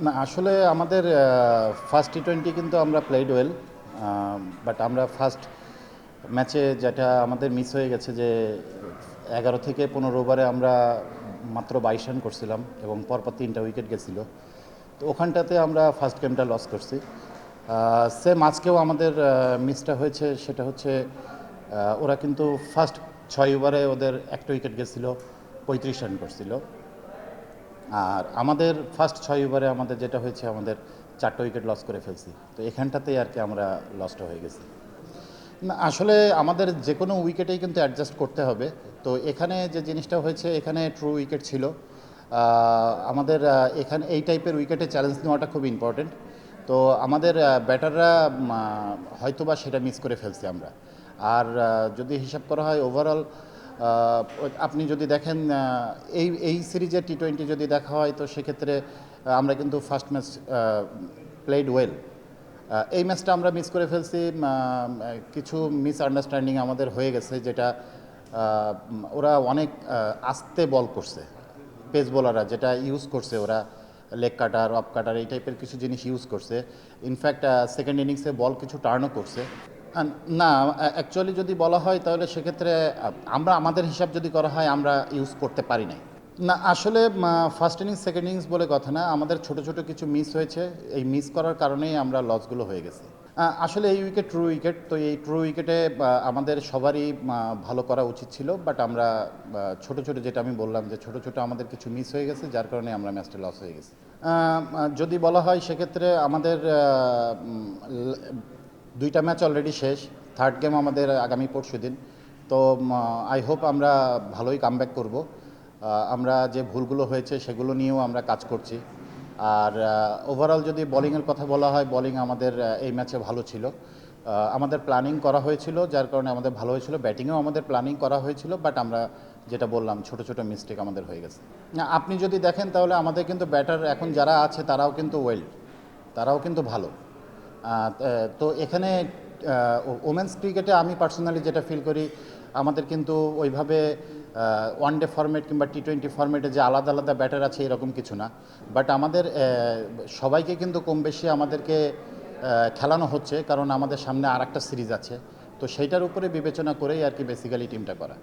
না আসলে আমাদের ফার্স্ট টি-20 কিন্তু আমরা প্লেড ওয়েল, বাট আমরা ফার্স্ট ম্যাচে যেটা আমাদের মিস হয়ে গেছে যে 11 থেকে 15 ওভারে আমরা মাত্র 22 রান করছিলাম এবং পরপর 3টা উইকেট গেছিলো। তো ওখানটাতে আমরা ফার্স্ট গেমটা লস করছি। সেম আজকেও আমাদের মিসটা হয়েছে, সেটা হচ্ছে ওরা কিন্তু ফার্স্ট 6 ওভারে ওদের একটা উইকেট গেছিলো, 35 রান করছিল। আর আমাদের ফার্স্ট 6 ওভারে আমাদের যেটা হয়েছে, আমাদের 4টা উইকেট লস করে ফেলছি। তো এখানটাতেই আর কি আমরা লসটা হয়ে গেছি। না আসলে আমাদের যে কোনো উইকেটেই কিন্তু অ্যাডজাস্ট করতে হবে। তো এখানে যে জিনিসটা হয়েছে, এখানে ট্রু উইকেট ছিল। আমাদের এখানে এই টাইপের উইকেটে চ্যালেঞ্জ নেওয়াটা খুব ইম্পর্টেন্ট। তো আমাদের ব্যাটাররা হয়তোবা সেটা মিস করে ফেলছি আমরা। আর যদি হিসাব করা হয় ওভারঅল, আপনি যদি দেখেন এই এই সিরিজের টি-20 যদি দেখা হয়, তো সেক্ষেত্রে আমরা কিন্তু ফার্স্ট ম্যাচ প্লেড ওয়েল। এই ম্যাচটা আমরা মিস করে ফেলছি। কিছু মিসআন্ডারস্ট্যান্ডিং আমাদের হয়ে গেছে, যেটা ওরা অনেক আস্তে বল করছে। পেস বোলাররা যেটা ইউজ করছে, ওরা লেগ কাটার, অফ কাটার, এই টাইপের কিছু জিনিস ইউজ করছে। ইনফ্যাক্ট সেকেন্ড ইনিংসে বল কিছু টার্নও করছে। না, অ্যাকচুয়ালি যদি বলা হয় তাহলে সেক্ষেত্রে আমরা আমাদের হিসাব যদি করা হয়, আমরা ইউজ করতে পারি নাই। না আসলে ফার্স্ট ইনিংস সেকেন্ড ইনিংস বলে কথা না, আমাদের ছোট ছোট কিছু মিস হয়েছে। এই মিস করার কারণেই আমরা লসগুলো হয়ে গেছে। আসলে এই উইকেট ট্রু উইকেট, তো এই ট্রু উইকেটে আমাদের সবারই ভালো করা উচিত ছিল, বাট আমরা ছোট ছোট, যেটা আমি বললাম যে ছোট ছোট আমাদের কিছু মিস হয়ে গেছে, যার কারণে আমরা ম্যাচটা লস হয়ে গেছি। যদি বলা হয় সেক্ষেত্রে আমাদের 2টা ম্যাচ অলরেডি শেষ, থার্ড গেম আমাদের আগামী পরশুদিন। তো আই হোপ আমরা ভালোই কামব্যাক করব। আমরা যে ভুলগুলো হয়েছে সেগুলো নিয়েও আমরা কাজ করছি। আর ওভারঅল যদি বোলিংয়ের কথা বলা হয়, বোলিং আমাদের এই ম্যাচে ভালো ছিল। আমাদের প্ল্যানিং করা হয়েছিল, যার কারণে আমাদের ভালো হয়েছিল। ব্যাটিংয়েও আমাদের প্ল্যানিং করা হয়েছিল, বাট আমরা যেটা বললাম ছোট ছোট মিস্টেক আমাদের হয়ে গেছে। আপনি যদি দেখেন তাহলে আমাদের কিন্তু ব্যাটার এখন যারা আছে তারাও কিন্তু ওয়েল, তারাও কিন্তু ভালো। তো এখানে ওমেন্স ক্রিকেটে আমি পার্সোনালি যেটা ফিল করি, আমাদের কিন্তু ওইভাবে ওয়ান ডে ফরম্যাট কিংবা টি-20 ফরম্যাটে যে আলাদা আলাদা ব্যাটার আছে এরকম কিছু না। বাট আমাদের সবাইকে কিন্তু কম বেশি আমাদেরকে খেলানো হচ্ছে, কারণ আমাদের সামনে আর একটা সিরিজ আছে। তো সেইটার উপরে বিবেচনা করেই আর কি বেসিক্যালি টিমটা করা।